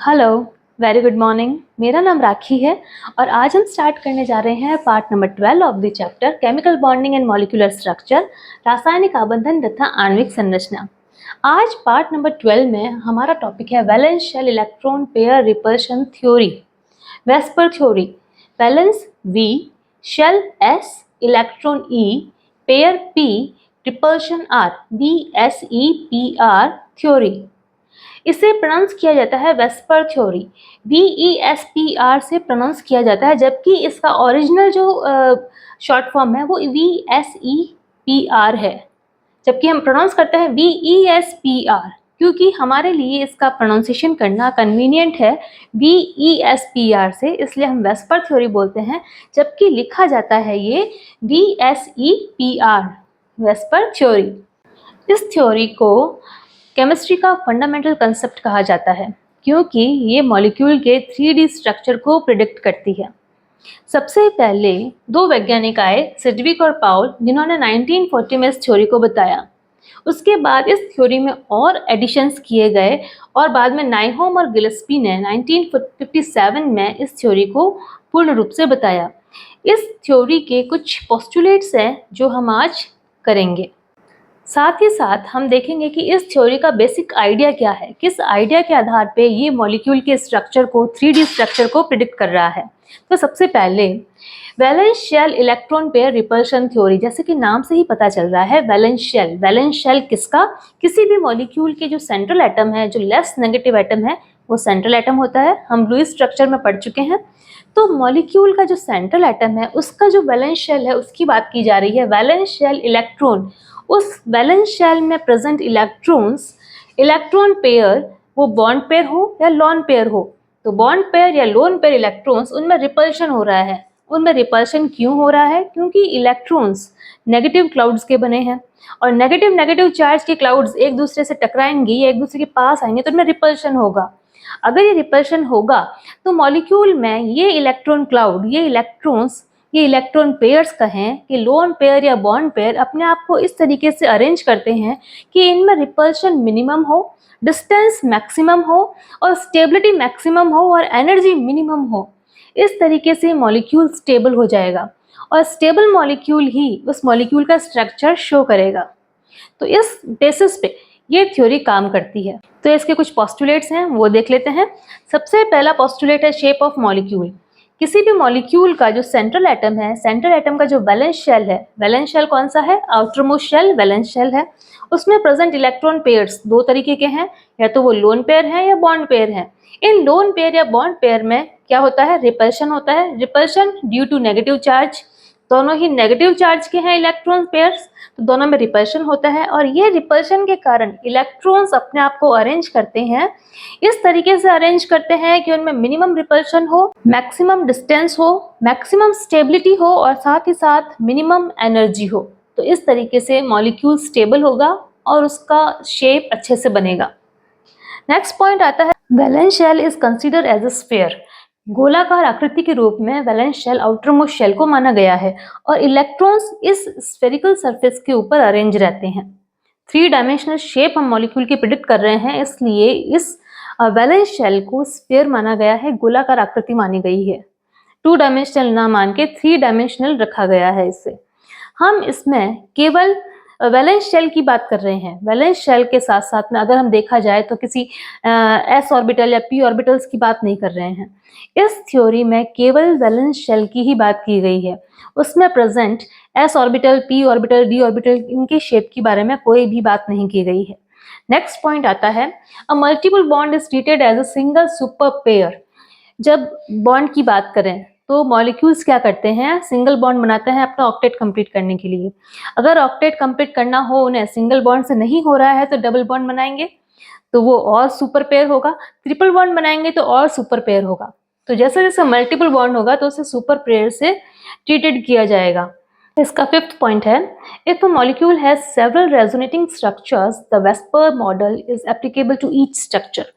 Hello, very good morning. मेरा नाम राखी है और आज हम स्टार्ट करने जा रहे हैं part number 12 of the chapter chemical bonding and molecular structure, रासायनिक आबंधन तथा आणविक संरचना। आज पार्ट नंबर 12 में हमारा टॉपिक है valence shell electron pair repulsion theory, VSEPR theory. Valence V, shell S, electron E, pair P, repulsion R, VSEPR theory. इसे pronounce किया जाता है वेस्पर थ्योरी, VESPR से प्रोनाउंस किया जाता है, जबकि इसका ओरिजिनल जो शॉर्ट फॉर्म है वो VSEPR है, जबकि हम प्रोनाउंस करते हैं VESPR क्योंकि हमारे लिए इसका प्रोनाउंसिएशन करना कन्वीनियंट है VESPR से, इसलिए हम वेस्पर थ्योरी बोलते हैं, जबकि लिखा जाता है ये VSEPR, वेस्पर थ्योरी। इस थ्योरी को केमिस्ट्री का फंडामेंटल कंसेप्ट कहा जाता है क्योंकि ये मॉलिक्यूल के 3D स्ट्रक्चर को प्रिडिक्ट करती है। सबसे पहले दो वैज्ञानिक आए, सिडविक और पाउल, जिन्होंने 1940 में इस थ्योरी को बताया। उसके बाद इस थ्योरी में और एडिशंस किए गए और बाद में नाइहोम और गिलेस्पी ने 1957 में इस थ्योरी को पूर्ण रूप से बताया। इस थ्योरी के कुछ पोस्टुलेट्स हैं जो हम आज करेंगे। साथ ही साथ हम देखेंगे कि इस थ्योरी का बेसिक आइडिया क्या है, किस आइडिया के आधार पे ये मॉलिक्यूल के स्ट्रक्चर को 3D स्ट्रक्चर को प्रिडिक्ट कर रहा है। तो सबसे पहले valence shell electron pair repulsion theory, जैसे कि नाम से ही पता चल रहा है वैलेंस शेल किसका, किसी भी मॉलिक्यूल के जो सेंट्रल एटम है, जो लेस नेगेटिव एटम है, वो सेंट्रल एटम होता है। हम लुईस स्ट्रक्चर में पढ़ चुके हैं। तो मॉलिक्यूल का जो सेंट्रल एटम है उसका जो वैलेंस शेल है उसकी बात की जा रही है। वैलेंस शेल इलेक्ट्रॉन, उस वैलेंस शेल में प्रेजेंट इलेक्ट्रॉन्स, इलेक्ट्रॉन पेयर वो बॉन्ड पेयर हो या लोन पेयर हो, तो बॉन्ड पेयर या लोन पेयर इलेक्ट्रॉन्स, उनमें रिपल्शन हो रहा है। उनमें रिपल्शन क्यों हो रहा है? क्योंकि इलेक्ट्रॉन्स नेगेटिव क्लाउड्स के बने हैं और नेगेटिव चार्ज के क्लाउड्स एक दूसरे से टकराएंगे या एक दूसरे के पास आएंगे तो उनमें रिपल्शन होगा। अगर ये रिपल्शन होगा तो मॉलिक्यूल में ये इलेक्ट्रॉन क्लाउड, ये इलेक्ट्रॉन्स, ये इलेक्ट्रॉन पेयर्स कहें कि लोन पेयर या बॉन्ड पेयर, अपने आप को इस तरीके से अरेंज करते हैं कि इनमें रिपल्शन मिनिमम हो, डिस्टेंस मैक्सिमम हो और स्टेबिलिटी मैक्सिमम हो और एनर्जी मिनिमम हो। इस तरीके से मॉलिक्यूल स्टेबल हो जाएगा और स्टेबल मॉलिक्यूल ही उस मॉलिक्यूल का स्ट्रक्चर शो करेगा। तो इस बेसिस पे ये थ्योरी काम करती है। तो इसके कुछ पोस्टुलेट्स हैं, वो देख लेते हैं। सबसे पहला पोस्टुलेट है शेप ऑफ मॉलिक्यूल। किसी भी मॉलिक्यूल का जो सेंट्रल एटम है, सेंट्रल एटम का जो वैलेंस शेल है, वैलेंस शेल कौन सा है? आउटरमोस्ट शेल वैलेंस शेल है। उसमें प्रेजेंट इलेक्ट्रॉन पेयर्स दो तरीके के हैं, या तो वो लोन पेयर है या बॉन्ड पेयर है। इन लोन पेयर या बॉन्ड पेयर में क्या होता है? रिपल्शन होता है। Repulsion due to negative charge, दोनों ही नेगेटिव चार्ज के हैं इलेक्ट्रॉन पेयर्स, तो दोनों में रिपल्शन होता है और ये रिपल्शन के कारण इलेक्ट्रॉन्स अपने आप को अरेंज करते हैं, इस तरीके से अरेंज करते हैं कि उनमें मिनिमम रिपल्शन हो, मैक्सिमम डिस्टेंस हो, मैक्सिमम स्टेबिलिटी हो और साथ ही साथ मिनिमम एनर्जी हो। तो इस तरीके से मॉलिक्यूल स्टेबल होगा और उसका शेप अच्छे से बनेगा। नेक्स्ट पॉइंट आता है valence shell is considered as a sphere. गोलाकार आकृति के रूप में वैलेंस शेल आउटरमोस्ट शेल को माना गया है और इलेक्ट्रॉन्स इस स्फेरिकल सरफेस के ऊपर अरेंज रहते हैं। 3 डायमेंशनल शेप हम मॉलिक्यूल की प्रिडिक्ट कर रहे हैं, इसलिए इस वैलेंस शेल को स्फीयर माना गया है, गोलाकार आकृति मानी गई है। 2 डायमेंशनल ना मान के 3 डायमेंशनल रखा गया है इसे। हम इसमें केवल वैलेंस शेल की बात कर रहे हैं। वैलेंस शेल के साथ साथ में अगर हम देखा जाए तो किसी s ऑर्बिटल या p ऑर्बिटल्स की बात नहीं कर रहे हैं। इस थ्योरी में केवल वैलेंस शेल की ही बात की गई है। उसमें present s orbital, p orbital, d orbital, इनके शेप के बारे में कोई भी बात नहीं की गई है। नेक्स्ट पॉइंट आता है a multiple bond is treated as a single super pair. जब बॉन्ड की बात करें तो मॉलिक्यूल्स क्या करते हैं? सिंगल बॉन्ड बनाते हैं अपना ऑक्टेट कंप्लीट करने के लिए। अगर ऑक्टेट कंप्लीट करना हो उन्हें, सिंगल बॉन्ड से नहीं हो रहा है, तो डबल बॉन्ड बनाएंगे तो वो और सुपर पेयर होगा। ट्रिपल बॉन्ड बनाएंगे तो और सुपर पेयर होगा। तो जैसे जैसे मल्टीपल बॉन्ड होगा तो उसे सुपर पेयर से ट्रीटेड किया जाएगा। इसका 5th पॉइंट है if a molecule has several resonating structures the VSEPR model is applicable to each structure.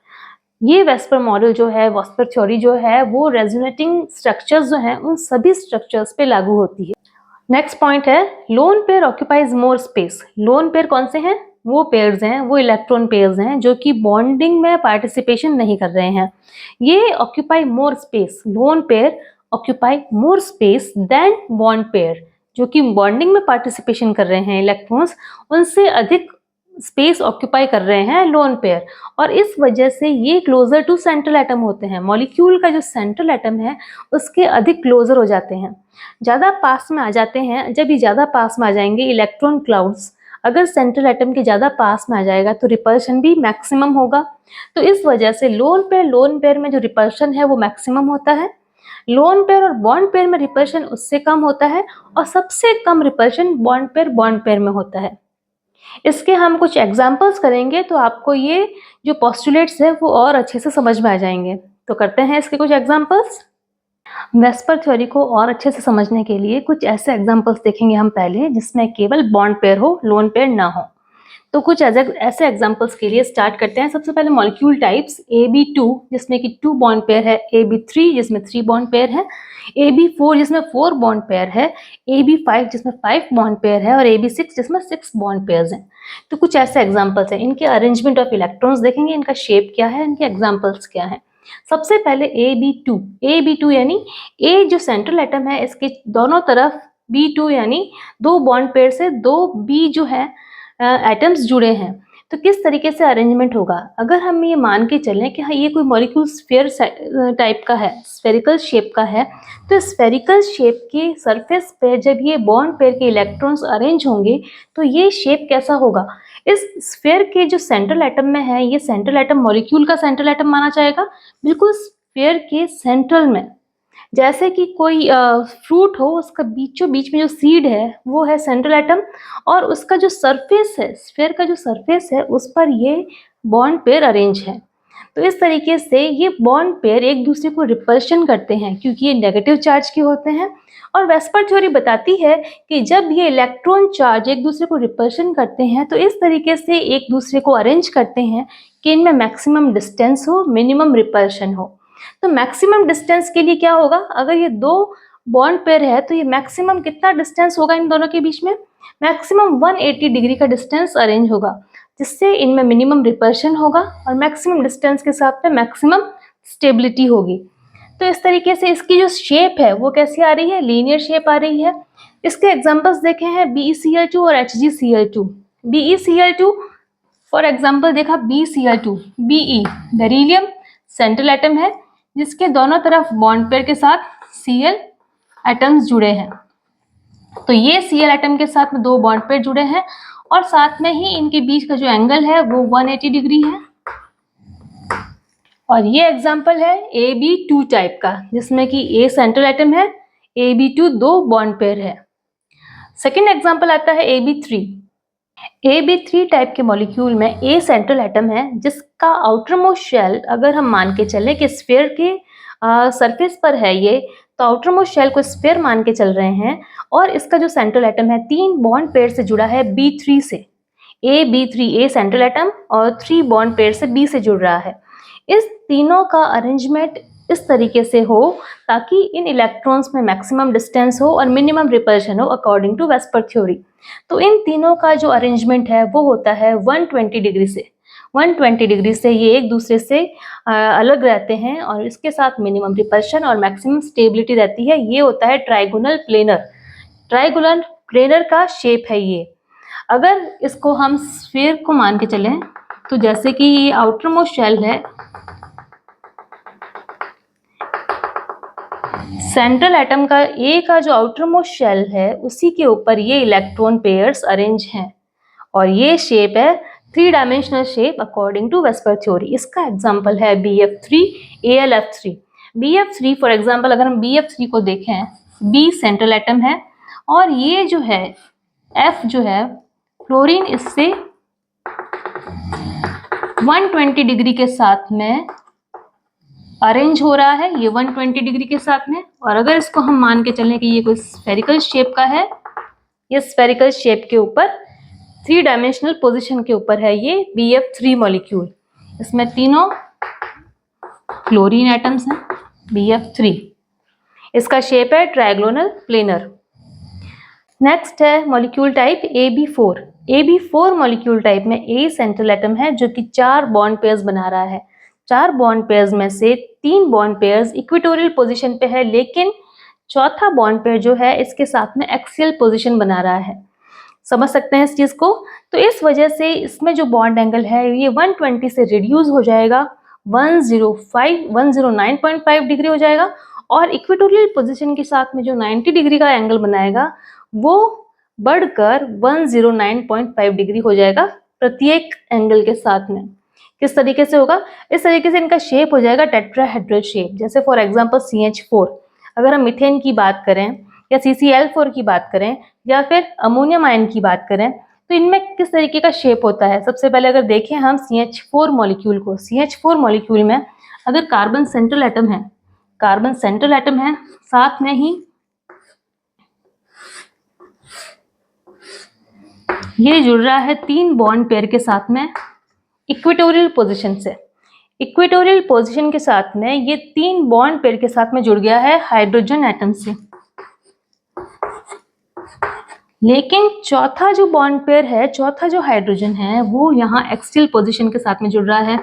ये वेस्पर मॉडल जो है, वेस्पर थ्योरी जो है, वो रेजोनेटिंग स्ट्रक्चर्स जो हैं उन सभी स्ट्रक्चर्स पे लागू होती है। नेक्स्ट पॉइंट है लोन पेयर ऑक्यूपाइज मोर स्पेस। लोन पेयर कौन से हैं? वो पेयर्स हैं, वो इलेक्ट्रॉन पेयर्स हैं जो कि बॉन्डिंग में पार्टिसिपेशन नहीं कर रहे हैं। ये occupy more space, lone pair occupy more space than bond pair. जो कि बॉन्डिंग में पार्टिसिपेशन कर रहे हैं इलेक्ट्रॉन्स, उनसे अधिक स्पेस ऑक्यूपाई कर रहे हैं लोन पेयर, और इस वजह से ये क्लोजर टू सेंट्रल एटम होते हैं। मॉलिक्यूल का जो सेंट्रल एटम है उसके अधिक क्लोजर हो जाते हैं, ज़्यादा पास में आ जाते हैं। जब ये ज़्यादा पास में आ जाएंगे इलेक्ट्रॉन क्लाउड्स, अगर सेंट्रल एटम के ज़्यादा पास में आ जाएगा तो रिपल्शन भी मैक्सिमम होगा। तो इस वजह से लोन पेयर में जो रिपल्शन है वो मैक्सिमम होता है, लोन पेयर और बॉन्ड पेयर में रिपल्शन उससे कम होता है, और सबसे कम रिपल्शन बॉन्ड पेयर में होता है। इसके हम कुछ एग्जाम्पल्स करेंगे तो आपको ये जो पोस्टुलेट्स है वो और अच्छे से समझ में आ जाएंगे। तो करते हैं इसके कुछ एग्जाम्पल्स। वेस्पर थ्योरी को और अच्छे से समझने के लिए कुछ ऐसे एग्जाम्पल्स देखेंगे हम पहले जिसमें केवल बॉन्ड पेयर हो, लोन पेयर ना हो। तो कुछ ऐसे एग्जाम्पल्स के लिए स्टार्ट करते हैं। सबसे पहले मॉलिक्यूल टाइप्स, AB2 जिसमें कि 2 बॉन्ड पेयर है, AB3 जिसमें 3 बॉन्ड पेयर है, AB4 जिसमें 4 बॉन्ड पेयर है, AB5 जिसमें 5 बॉन्ड पेयर है, और AB6 जिसमें 6 बॉन्ड पेयर्स हैं। तो कुछ ऐसे एग्जाम्पल्स हैं। इनके अरेंजमेंट ऑफ इलेक्ट्रॉन्स देखेंगे, इनका शेप क्या है, इनके एग्जाम्पल्स क्या है। सबसे पहले AB2 यानी A जो सेंट्रल एटम है इसके दोनों तरफ B2 यानी 2 बॉन्ड पेयर से 2 B जो है एटम्स जुड़े हैं। तो किस तरीके से अरेंजमेंट होगा, अगर हम ये मान के चलें कि हाँ ये कोई मॉलिक्यूल स्फीयर टाइप का है, स्फेरिकल शेप का है, तो स्फेरिकल शेप के सरफेस पे जब ये बॉन्ड पेयर के इलेक्ट्रॉन्स अरेंज होंगे तो ये शेप कैसा होगा। इस स्फीयर के जो सेंट्रल एटम में है, ये सेंट्रल एटम मॉलिक्यूल का सेंट्रल एटम माना जाएगा, बिल्कुल स्फीयर के सेंट्रल में। जैसे कि कोई फ्रूट हो, उसका बीचों बीच में जो सीड है वो है सेंट्रल एटम, और उसका जो सरफेस है, स्फीयर का जो सरफेस है उस पर ये बॉन्ड पेयर अरेंज है। तो इस तरीके से ये बॉन्ड पेयर एक दूसरे को रिपल्शन करते हैं क्योंकि ये नेगेटिव चार्ज के होते हैं। और वेस्पर थ्योरी बताती है कि जब ये इलेक्ट्रॉन चार्ज एक दूसरे को रिपल्शन करते हैं तो इस तरीके से एक दूसरे को अरेंज करते हैं कि इनमें मैक्सिमम डिस्टेंस हो, मिनिमम रिपल्शन हो। तो मैक्सिमम डिस्टेंस के लिए क्या होगा, अगर ये 2 बॉन्ड पेयर है तो ये मैक्सिमम कितना डिस्टेंस होगा इन दोनों के बीच में, मैक्सिमम 180 डिग्री का डिस्टेंस अरेंज होगा, जिससे इनमें मिनिमम रिपल्शन होगा और मैक्सिमम डिस्टेंस के साथ में मैक्सिमम स्टेबिलिटी होगी। तो इस तरीके से इसकी जो शेप है वो कैसी आ रही है, लीनियर शेप आ रही है। इसके एग्जांपल्स देखे हैं BeCl2 और HgCl2। BeCl2 फॉर एग्जांपल देखा, BeCl2, Be beryllium central atom है जिसके दोनों तरफ बॉन्ड पेयर के साथ Cl एटम्स जुड़े हैं। तो ये Cl एटम के साथ में 2 बॉन्ड पेयर जुड़े हैं, और साथ में ही इनके बीच का जो एंगल है वो 180 डिग्री है। और ये एग्जांपल है AB2 टाइप का, जिसमें कि A सेंट्रल एटम है, AB2 2 बॉन्ड पेयर है। सेकेंड एग्जांपल आता है AB3। AB3 टाइप के मॉलिक्यूल में A सेंट्रल एटम है जिसका आउटर मोस्ट शेल, अगर हम मान के चले कि स्फीयर के सरफेस पर है ये, तो आउटर मोस्ट शेल को स्फीयर मान के चल रहे हैं, और इसका जो सेंट्रल एटम है 3 बॉन्ड पेयर से जुड़ा है B3 से। A सेंट्रल एटम और 3 बॉन्ड पेयर से B से जुड़ रहा है। इस तीनों का अरेंजमेंट इस तरीके से हो ताकि इन इलेक्ट्रॉन्स में मैक्सिमम डिस्टेंस हो और मिनिमम रिपल्शन हो अकॉर्डिंग टू वेस्पर थ्योरी। तो इन तीनों का जो अरेंजमेंट है वो होता है 120 डिग्री से। 120 डिग्री से ये एक दूसरे से अलग रहते हैं और इसके साथ मिनिमम रिपल्शन और मैक्सिमम स्टेबिलिटी रहती है। ये होता है ट्राइगोनल प्लेनर। ट्राइगोनल प्लेनर का शेप है ये। अगर इसको हम स्फीयर को मान के चलें तो जैसे कि ये आउटर मोस्ट शेल है, सेंट्रल एटम का ए का जो आउटर मोस्ट शेल है उसी के ऊपर ये इलेक्ट्रॉन पेयर्स अरेंज हैं, और ये शेप है 3 dimensional shape according to VSEPR theory. इसका एग्जांपल है BF3 AlF3। BF3 for example अगर हम BF3 को देखें, B सेंट्रल एटम है और ये जो है F जो है फ्लोरीन इससे 120 डिग्री के साथ में अरेंज हो रहा है, ये 120 डिग्री के साथ में। और अगर इसको हम मान के चलें कि ये कोई स्फेरिकल शेप का है, ये स्फेरिकल शेप के ऊपर 3 डायमेंशनल पोजीशन के ऊपर है ये BF3 मॉलिक्यूल। इसमें तीनों क्लोरीन एटम्स हैं, BF3। इसका शेप है ट्रायगोनल प्लेनर। नेक्स्ट है molecule type AB4। AB4 molecule type में A सेंट्रल एटम है जो कि 4 बॉन्ड पेयर्स बना रहा है। 4 बॉन्ड पेयर्स में से 3 बॉन्ड पेयर्स इक्वेटोरियल पोजीशन पे है, लेकिन चौथा बॉन्ड पेयर जो है इसके साथ में एक्सियल पोजीशन बना रहा है। समझ सकते हैं इस चीज को। तो इस वजह से इसमें जो बॉन्ड एंगल है ये 120 से रिड्यूस हो जाएगा, 109.5 डिग्री हो जाएगा, और इक्वेटोरियल पोजीशन के साथ में जो 90 डिग्री का एंगल बनाएगा वो बढ़कर 109.5 डिग्री हो जाएगा प्रत्येक एंगल के साथ में। किस तरीके से होगा? इस तरीके से इनका शेप हो जाएगा टेट्राहेड्रल शेप। जैसे फॉर एग्जांपल CH4, अगर हम मीथेन की बात करें या CCl4 की बात करें या फिर अमोनियम आयन की बात करें, तो इनमें किस तरीके का शेप होता है? सबसे पहले अगर देखें हम CH4 मॉलिक्यूल को, CH4 मॉलिक्यूल में अगर कार्बन सेंट्रल एटम है, कार्बन सेंट्रल एटम है, साथ में ही ये जुड़ रहा है 3 बॉन्ड पेयर के साथ में इक्वेटोरियल पोजीशन से। इक्वेटोरियल पोजीशन के साथ में ये 3 बॉन्ड पेयर के साथ में जुड़ गया है हाइड्रोजन एटम से। लेकिन चौथा जो बॉन्ड पेयर है, चौथा जो हाइड्रोजन है, वो यहाँ एक्सियल पोजीशन के साथ में जुड़ रहा है।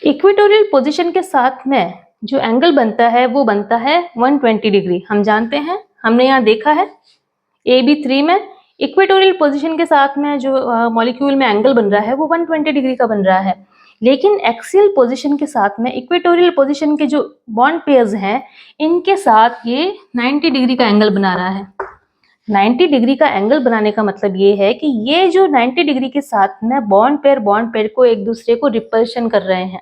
इक्वेटोरियल पोजीशन के साथ में जो एंगल बनता है वो बनता है 120 डिग्री। हम जानते हैं, हमने यहाँ देखा है AB3 में इक्वेटोरियल पोजीशन के साथ में जो मॉलिक्यूल में एंगल बन रहा है वो 120 डिग्री का बन रहा है। लेकिन एक्सियल पोजीशन के साथ में इक्वेटोरियल पोजीशन के जो बॉन्ड पेयर्स हैं इनके साथ ये 90 डिग्री का एंगल बना रहा है। 90 डिग्री का एंगल बनाने का मतलब ये है कि ये जो 90 डिग्री के साथ में बॉन्ड पेयर को एक दूसरे को रिपल्शन कर रहे हैं।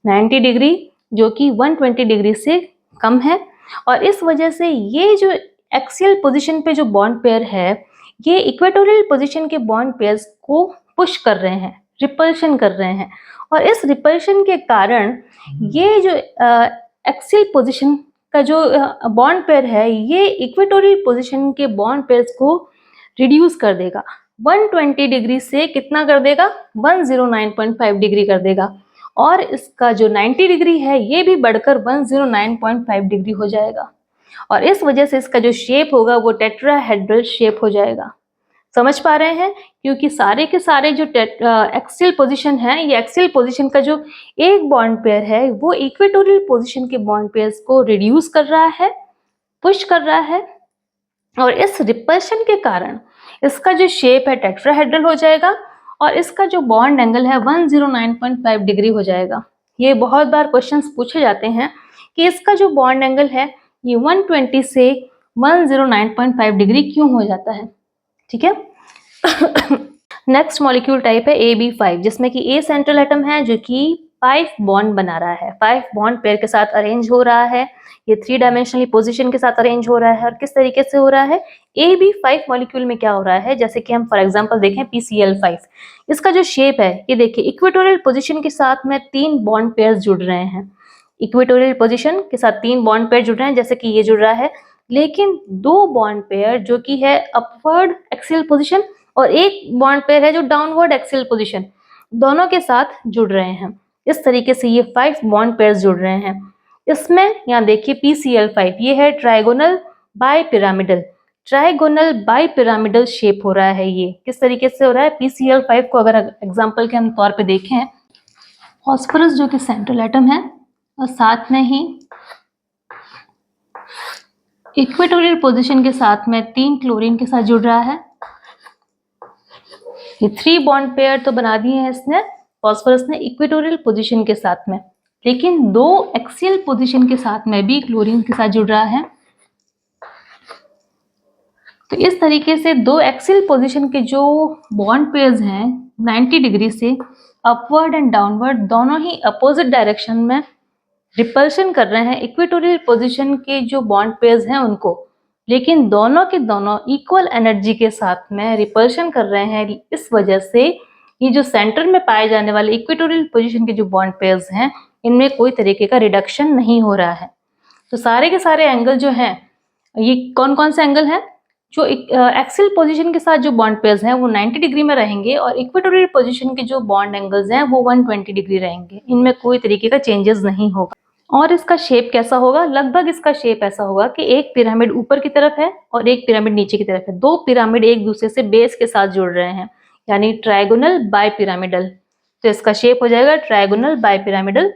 90 डिग्री जो कि 120 डिग्री से कम है, और इस वजह से ये जो एक्सियल पोजीशन पे जो बॉन्ड पेयर है ये इक्वेटोरियल पोजीशन के बॉन्ड पेयर्स को पुश कर रहे हैं, रिपल्शन कर रहे हैं, और इस रिपल्शन के कारण ये जो एक्सियल पोजीशन का जो बॉन्ड पेयर है ये इक्वेटोरियल पोजीशन के बॉन्ड पेयर्स को रिड्यूस कर देगा। 120 डिग्री से कितना कर देगा? 109.5 डिग्री कर देगा, और इसका जो 90 डिग्री है ये भी बढ़कर 109.5 डिग्री हो जाएगा, और इस वजह से इसका जो शेप होगा वो टेट्राहेड्रल शेप हो जाएगा। समझ पा रहे हैं? क्योंकि सारे के सारे जो एक्सियल पोजीशन है, ये एक्सियल पोजीशन का जो एक बॉन्ड पेयर है वो इक्वेटोरियल पोजीशन के बॉन्ड पेयर्स को रिड्यूस कर रहा है, पुश कर रहा है, और इस रिपल्शन के कारण इसका जो शेप है टेट्राहेड्रल हो जाएगा, और इसका जो बॉन्ड एंगल है 109.5 डिग्री हो जाएगा। ये बहुत बार क्वेश्चंस पूछे जाते हैं कि इसका जो बॉन्ड एंगल है ये 120 से 109.5 डिग्री क्यों हो जाता है। ठीक है। नेक्स्ट मॉलिक्यूल टाइप है AB5, जिसमें कि A सेंट्रल एटम है जो कि 5 बॉन्ड बना रहा है, 5 बॉन्ड पेयर के साथ अरेंज हो रहा है। ये 3 डायमेंशनली पोजीशन के साथ अरेंज हो रहा है। और किस तरीके से हो रहा है? AB5 मॉलिक्यूल में क्या हो रहा है, जैसे कि हम फॉर एग्जांपल देखें PCl5, इसका जो शेप है ये देखिए, इक्वेटोरियल पोजीशन के साथ में 3 बॉन्ड पेयर जुड़ रहे हैं। इक्वेटोरियल पोजीशन के साथ 3 बॉन्ड पेयर जुड़ रहे हैं, जैसे कि ये जुड़ रहा है, लेकिन 2 बॉन्ड पेयर जो कि है अपवर्ड एक्सियल पोजीशन और एक बॉन्ड पेयर है जो डाउनवर्ड एक्सियल पोजीशन, दोनों के साथ जुड़ रहे हैं। इस तरीके से ये 5 बॉन्ड पेयर जुड़ रहे हैं। इसमें यहाँ देखिए PCl5 ये है ट्राइगोनल बाइपिरामिडल शेप हो रहा है। ये किस तरीके से हो रहा है? PCl5 को अगर एग्जाम्पल के हम तौर पे देखें, फॉस्फोरस जो कि सेंट्रल एटम है और साथ में ही इक्वेटोरियल पोजीशन के साथ में 3 क्लोरीन के साथ जुड़ रहा है। ये 3 बॉन्ड पेयर तो बना दिए हैं इसने, फॉस्फोरस ने इक्वेटोरियल पोजीशन के साथ में, लेकिन 2 एक्सियल पोजीशन के साथ में भी क्लोरीन के साथ जुड़ रहा है। तो इस तरीके से 2 एक्सियल पोजीशन के जो बॉन्ड पेयर्स हैं 90 डिग्री से अपवर्ड एंड डाउनवर्ड दोनों ही अपोजिट डायरेक्शन में रिपल्शन कर रहे हैं इक्वेटोरियल पोजीशन के जो बॉन्ड पेयर्स हैं उनको, लेकिन दोनों के दोनों इक्वल एनर्जी के साथ में रिपल्शन कर रहे हैं। इस वजह से ये जो सेंटर में पाए जाने वाले इक्वेटोरियल पोजीशन के जो बॉन्ड पेयर्स हैं इनमें कोई तरीके का रिडक्शन नहीं हो रहा है। तो सारे के सारे एंगल जो हैं, ये कौन कौन से एंगल हैं? जो एक्सियल पोजीशन के साथ जो बॉन्ड पेयर्स हैं वो 90 डिग्री में रहेंगे, और इक्वेटोरियल पोजीशन के जो बॉन्ड एंगल्स हैं वो 120 डिग्री रहेंगे। इनमें कोई तरीके का चेंजेस नहीं होगा। और इसका शेप कैसा होगा? लगभग इसका शेप ऐसा होगा कि एक पिरामिड ऊपर की तरफ है और एक पिरामिड नीचे की तरफ है। दो पिरामिड एक दूसरे से बेस के साथ जुड़ रहे हैं, यानी ट्रायगोनल बाय पिरामिडल। तो इसका शेप हो जाएगा trigonal bye pyramidal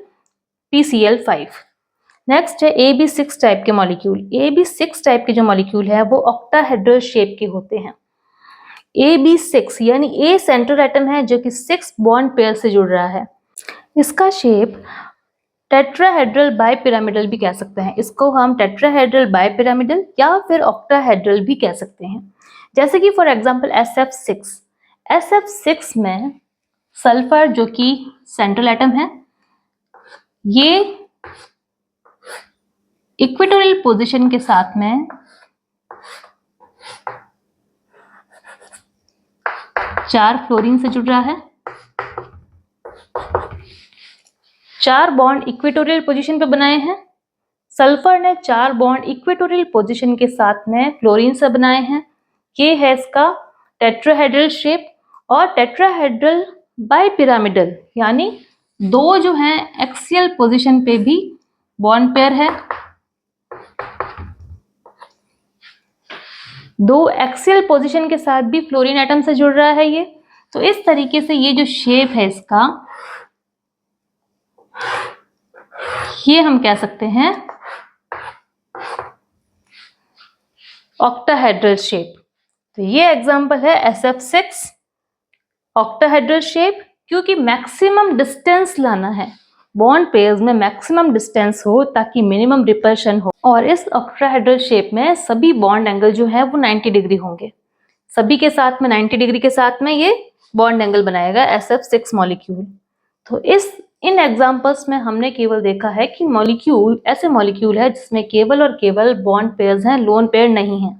PCl5। Next है AB6 टाइप के मॉलिक्यूल। AB6 टाइप के जो मॉलिक्यूल है वो ऑक्टाहेड्रल शेप के होते हैं। AB6 यानी A सेंट्रल एटम है जो कि 6 बॉन्ड पेयर से जुड़ रहा है। इसका शेप टेट्राहेड्रल बाइपिरामिडल भी कह सकते हैं। इसको हम टेट्राहेड्रल बाइपिरामिडल या फिर ऑक्टाहेड्रल भी कह सकते हैं। जैसे कि फॉर एग्जांपल SF6 में सल्फर जो कि सेंट्रल एटम है, ये इक्वेटोरियल पोजीशन के साथ में 4 फ्लोरीन से जुड़ रहा है। 4 बॉन्ड इक्वेटोरियल पोजीशन पे बनाए हैं। सल्फर ने 4 बॉन्ड इक्वेटोरियल पोजीशन के साथ में फ्लोरीन से बनाए हैं। ये है इसका टेट्राहेड्रल शेप। और टेट्राहेड्रल बाइपिरामिडल यानी दो जो हैं एक्सियल पोजीशन पे भी बॉन्ड पेयर है। दो एक्सियल पोजीशन के साथ भी फ्लोरीन एटम से जुड़ रहा है ये। तो इस तरीके से ये जो शेप है इसका, ये हम कह सकते हैं ऑक्टाहेड्रल शेप। तो ये एग्जांपल है SF6 ऑक्टाहेड्रल शेप। क्योंकि मैक्सिमम डिस्टेंस लाना है, बॉन्ड पेयर्स में मैक्सिमम डिस्टेंस हो ताकि मिनिमम रिपल्शन हो। और इस ऑक्टाहेड्रल शेप में सभी बॉन्ड एंगल जो है वो 90 डिग्री होंगे। सभी के साथ में 90 डिग्री के साथ में ये बॉन्ड एंगल बनाएगा SF6 मॉलिक्यूल। तो इन एग्जांपल्स में हमने केवल देखा है कि मॉलिक्यूल ऐसे मॉलिक्यूल है जिसमें केवल और केवल बॉन्ड पेयर्स हैं, लोन पेयर नहीं है।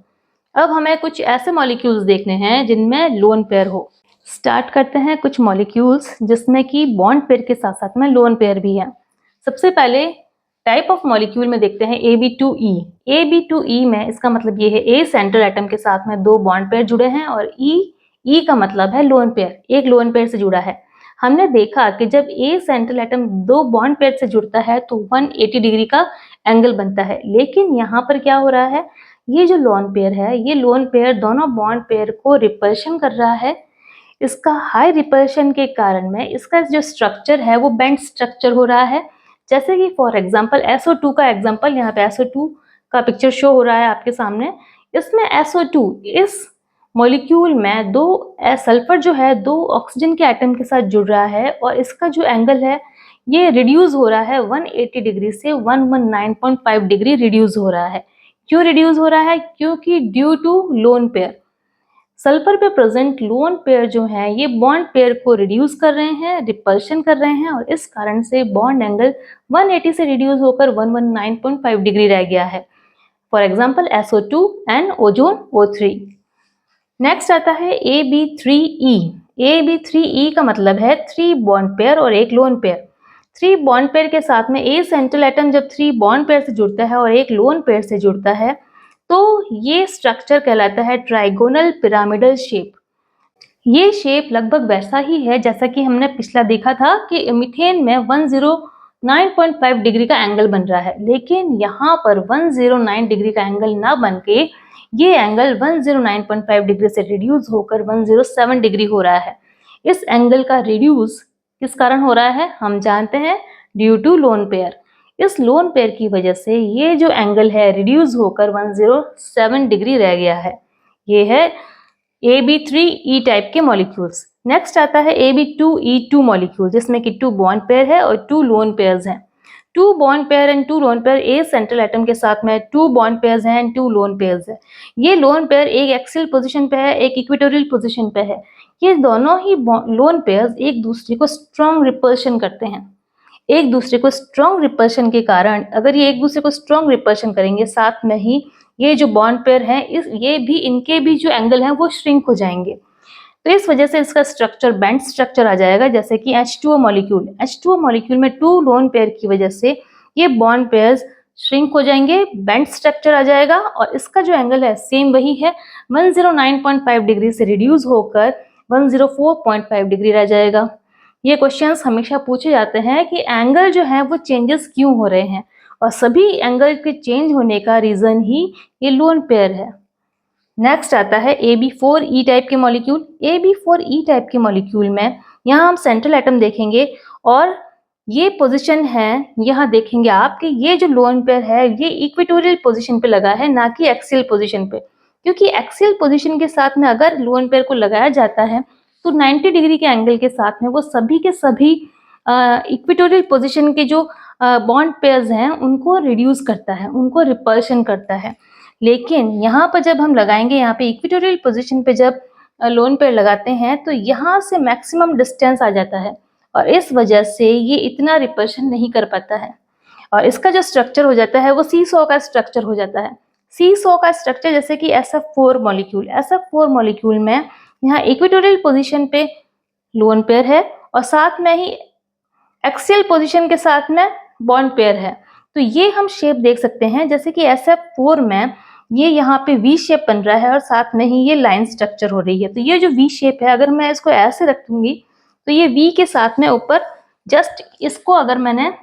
अब हमें कुछ ऐसे मॉलिक्यूल्स देखने हैं जिनमें लोन पेयर हो। स्टार्ट करते हैं कुछ मॉलिक्यूल्स जिसमें कि बॉन्ड पेयर के साथ साथ में लोन पेयर भी है। सबसे पहले टाइप ऑफ मॉलिक्यूल में देखते हैं AB2E। AB2E में इसका मतलब ये है A सेंट्रल एटम के साथ में 2 बॉन्ड पेयर जुड़े हैं और E का मतलब है लोन पेयर, एक लोन पेयर से जुड़ा है। हमने देखा कि जब A central atom 2 bond pair से जुड़ता है तो 180 डिग्री का एंगल बनता है। लेकिन यहाँ पर क्या हो रहा है, ये जो लोन पेयर है, ये लोन पेयर दोनों बॉन्ड पेयर को रिपल्शन कर रहा है। इसका हाई रिपल्शन के कारण में इसका जो स्ट्रक्चर है वो बेंड स्ट्रक्चर हो रहा है। जैसे कि फॉर एग्जांपल SO2 का एग्जांपल, यहाँ पे SO2 का पिक्चर शो हो रहा है आपके सामने। इसमें SO2 इस मॉलिक्यूल में सल्फर जो है 2 ऑक्सीजन के एटम के साथ जुड़ रहा है और इसका जो एंगल है ये रिड्यूस हो रहा है 180 डिग्री से 119.5 डिग्री रिड्यूस हो रहा है। क्यों रिड्यूस हो रहा है? क्योंकि due to lone pair. Sulphur पे प्रेजेंट लोन पेयर जो है ये बॉन्ड पेयर को रिड्यूस कर रहे हैं, रिपल्शन कर रहे हैं और इस कारण से बॉन्ड एंगल 180 से रिड्यूस होकर 119.5 डिग्री रह गया है। For example SO2 and ozone O3। Next आता है AB3E। AB3E का मतलब है 3 बॉन्ड पेयर और एक लोन पेयर। 3 बॉन्ड पेयर के साथ में A सेंट्रल एटम जब 3 बॉन्ड पेयर से जुड़ता है और एक लोन पेयर से जुड़ता है तो ये स्ट्रक्चर कहलाता है ट्राइगोनल पिरामिडल शेप। ये शेप लगभग वैसा ही है जैसा कि हमने पिछला देखा था कि मीथेन में 109.5 डिग्री का एंगल बन रहा है, लेकिन यहाँ पर 109 डिग्री का एंगल ना बन के ये एंगल 109.5 डिग्री से रिड्यूस होकर 107 डिग्री हो रहा है। इस एंगल का रिड्यूस किस कारण हो रहा है हम जानते हैं, ड्यू टू लोन पेयर। इस लोन पेयर की वजह से ये जो एंगल है रिड्यूस होकर 107 डिग्री रह गया है। ये है AB3E टाइप के मॉलिक्यूल्स। नेक्स्ट आता है AB2E2 मॉलिक्यूल जिसमें कि 2 बॉन्ड पेयर है और 2 लोन पेयर्स हैं। 2 bond pair and 2 lone pair A central atom के साथ में 2 बॉन्ड पेयर्स हैं एंड 2 लोन पेयर्स है। ये लोन पेयर एक एक्सियल पोजीशन पे है, एक इक्वेटोरियल पोजीशन पे है। ये दोनों ही लोन पेयर्स एक दूसरे को स्ट्रॉन्ग रिपल्शन करते हैं। एक दूसरे को स्ट्रॉन्ग रिपल्शन के कारण अगर ये एक दूसरे को स्ट्रॉन्ग रिपल्शन करेंगे साथ में ही ये जो बॉन्ड पेयर है इनके भी जो एंगल है वो श्रिंक हो जाएंगे। तो इस वजह से इसका स्ट्रक्चर बेंड स्ट्रक्चर आ जाएगा। जैसे कि H2O मॉलिक्यूल में 2 लोन पेयर की वजह से ये बॉन्ड पेयर्स श्रिंक हो जाएंगे, बेंड स्ट्रक्चर आ जाएगा और इसका जो एंगल है सेम वही है, 109.5 डिग्री से रिड्यूस होकर 104.5 डिग्री रह जाएगा। ये क्वेश्चंस हमेशा पूछे जाते हैं कि एंगल जो है वो चेंजेस क्यों हो रहे हैं, और सभी एंगल के चेंज होने का रीजन ही ये लोन पेयर है। नेक्स्ट आता है AB4E टाइप के मॉलिक्यूल। AB4E टाइप के मॉलिक्यूल में यहाँ हम सेंट्रल एटम देखेंगे और ये पोजीशन है, यहाँ देखेंगे आप कि ये जो लोन पेयर है ये इक्वेटोरियल पोजीशन पे लगा है, ना कि एक्सियल पोजीशन पे। क्योंकि एक्सियल पोजीशन के साथ में अगर लोन पेयर को लगाया जाता है तो 90 डिग्री के एंगल के साथ में वो सभी के सभी इक्वेटोरियल पोजीशन के जो बॉन्ड पेयर्स हैं उनको रिड्यूस करता है, उनको रिपल्शन करता है। लेकिन यहाँ पर जब हम लगाएंगे, यहाँ पे इक्वेटोरियल पोजीशन पे जब लोन पेयर लगाते हैं तो यहाँ से मैक्सिमम डिस्टेंस आ जाता है और इस वजह से ये इतना रिपल्शन नहीं कर पाता है और इसका जो स्ट्रक्चर हो जाता है वो सीसॉ का स्ट्रक्चर हो जाता है। सीसॉ का स्ट्रक्चर जैसे कि SF4 मॉलिक्यूल, SF4 मॉलिक्यूल में यहाँ इक्वेटोरियल पोजीशन पे लोन पेयर है और साथ में ही एक्सियल पोजीशन के साथ में बॉन्ड पेयर है। तो ये हम शेप देख सकते हैं जैसे कि SF4 में ये यहाँ पे वी शेप बन रहा है और साथ में ही ये लाइन स्ट्रक्चर हो रही है। तो ये जो वी शेप है, अगर मैं इसको ऐसे रखूंगी तो ये वी के साथ में ऊपर जस्ट इसको अगर मैंने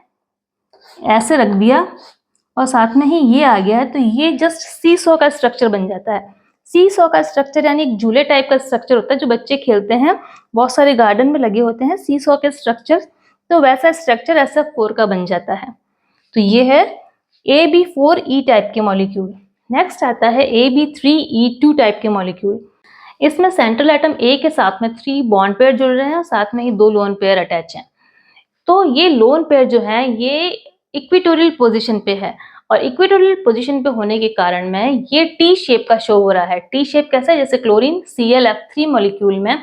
ऐसे रख दिया और साथ में ही ये आ गया है तो ये जस्ट सीसॉ का स्ट्रक्चर बन जाता है। सीसॉ का स्ट्रक्चर यानी एक झूले टाइप का स्ट्रक्चर होता है जो बच्चे खेलते हैं, बहुत सारे गार्डन में लगे होते हैं सीसॉ के स्ट्रक्चर, तो वैसा स्ट्रक्चर SF4 का बन जाता है। तो ये है AB4E टाइप के मॉलिक्यूल। नेक्स्ट आता है AB3E2 टाइप के मॉलिक्यूल। इसमें सेंट्रल एटम A के साथ में 3 बॉन्ड पेयर जुड़ रहे हैं और साथ में ही 2 लोन पेयर अटैच हैं। तो ये लोन पेयर जो है ये इक्वेटोरियल पोजीशन पे है और इक्वेटोरियल पोजीशन पे होने के कारण में ये टी शेप का शो हो रहा है। टी शेप कैसा है, जैसे क्लोरीन ClF3 मॉलिक्यूल में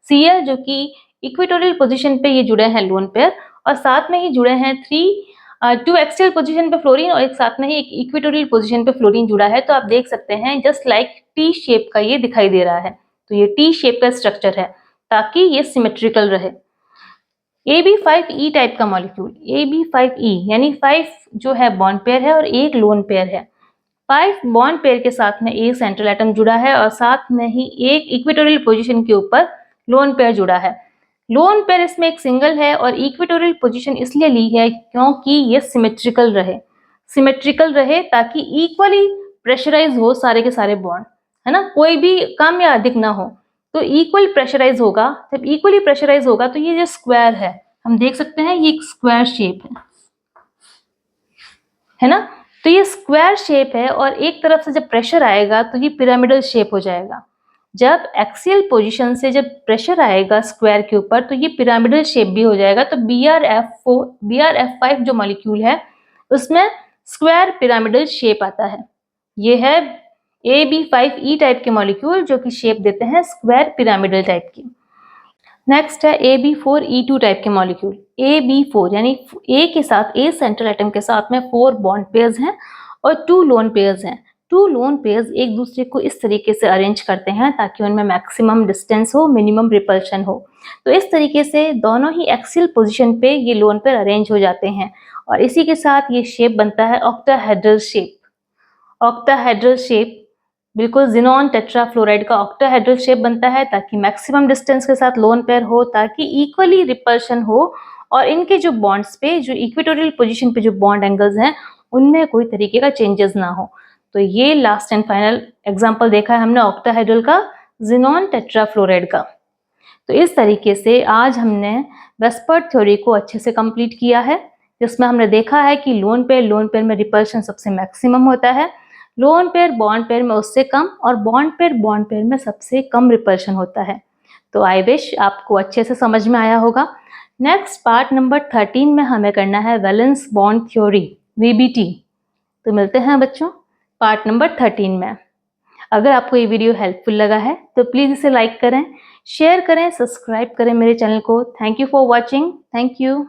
Cl जो कि इक्वेटोरियल पोजीशन पे ये जुड़े हैं लोन पेयर और साथ में ही जुड़े हैं 2 एक्सियल पोजीशन पे फ्लोरीन और एक साथ में ही एक इक्वेटोरियल पोजीशन पे फ्लोरीन जुड़ा है। तो आप देख सकते हैं जस्ट लाइक टी शेप का ये दिखाई दे रहा है। तो ये टी शेप का स्ट्रक्चर है ताकि ये सिमेट्रिकल रहे। AB5E टाइप का मॉलिक्यूल, AB5E यानी 5 जो है बॉन्ड पेयर है और एक लोन पेयर है। 5 बॉन्ड पेयर के साथ में एक सेंट्रल एटम जुड़ा है और साथ में ही एक इक्वेटोरियल पोजीशन के ऊपर लोन पेयर जुड़ा है। लोन पेयर इसमें एक सिंगल है और इक्वेटोरियल पोजीशन इसलिए ली है क्योंकि ये सिमेट्रिकल रहे ताकि इक्वली प्रेशराइज हो सारे के सारे बॉन्ड, है ना, कोई भी कम या अधिक ना हो। तो इक्वल प्रेशराइज होगा, जब इक्वली प्रेशराइज होगा तो ये जो स्क्वायर है हम देख सकते हैं ये एक स्क्वायर शेप है ना। तो ये स्क्वायर शेप है और एक तरफ से जब प्रेशर आएगा तो ये पिरामिडल शेप हो जाएगा। जब एक्सियल पोजीशन से जब प्रेशर आएगा स्क्वायर के ऊपर तो ये पिरामिडल शेप भी हो जाएगा। तो BrF5 जो मॉलिक्यूल है उसमें स्क्वायर पिरामिडल शेप आता है। ये है AB5E टाइप के मॉलिक्यूल जो कि शेप देते हैं स्क्वायर पिरामिडल टाइप की। नेक्स्ट है AB4E2 टाइप के मॉलिक्यूल। AB4 यानी A के साथ, A सेंट्रल एटम के साथ में 4 बॉन्ड पेयर्स हैं और 2 लोन पेयर्स हैं। 2 लोन पेयर्स एक दूसरे को इस तरीके से अरेंज करते हैं ताकि उनमें मैक्सिमम डिस्टेंस हो, मिनिमम रिपल्शन हो। तो इस तरीके से दोनों ही एक्सियल पोजीशन पे ये लोन पेयर अरेंज हो जाते हैं और इसी के साथ ये शेप बनता है ऑक्टाहेड्रल शेप। ऑक्टाहेड्रल शेप बिल्कुल ज़ीनॉन टेट्राफ्लोराइड का ऑक्टाहेड्रल शेप बनता है ताकि मैक्सिमम डिस्टेंस के साथ लोन पेयर हो, ताकि इक्वली रिपल्शन हो और इनके जो बॉन्ड्स पे, जो इक्वेटोरियल पोजीशन पे जो बॉन्ड एंगल्स हैं उनमें कोई तरीके का चेंजेस ना हो। तो ये लास्ट एंड फाइनल एग्जांपल देखा है हमने ऑक्टाहेड्रल का, ज़ीनॉन टेट्राफ्लोराइड का। तो इस तरीके से आज हमने वेस्पर्ड थ्योरी को अच्छे से कंप्लीट किया है, जिसमें हमने देखा है कि लोन पेयर में रिपल्शन सबसे मैक्सिमम होता है, लोन पेयर बॉन्ड पेयर में उससे कम और बॉन्ड पेयर में सबसे कम रिपल्शन होता है। तो आई विश आपको अच्छे से समझ में आया होगा। नेक्स्ट पार्ट नंबर 13 में हमें करना है वैलेंस बॉन्ड थ्योरी, VBT। तो मिलते हैं बच्चों पार्ट नंबर 13 में। अगर आपको ये वीडियो हेल्पफुल लगा है तो प्लीज़ इसे लाइक करें, शेयर करें, सब्सक्राइब करें मेरे चैनल को। Thank you for watching. Thank you.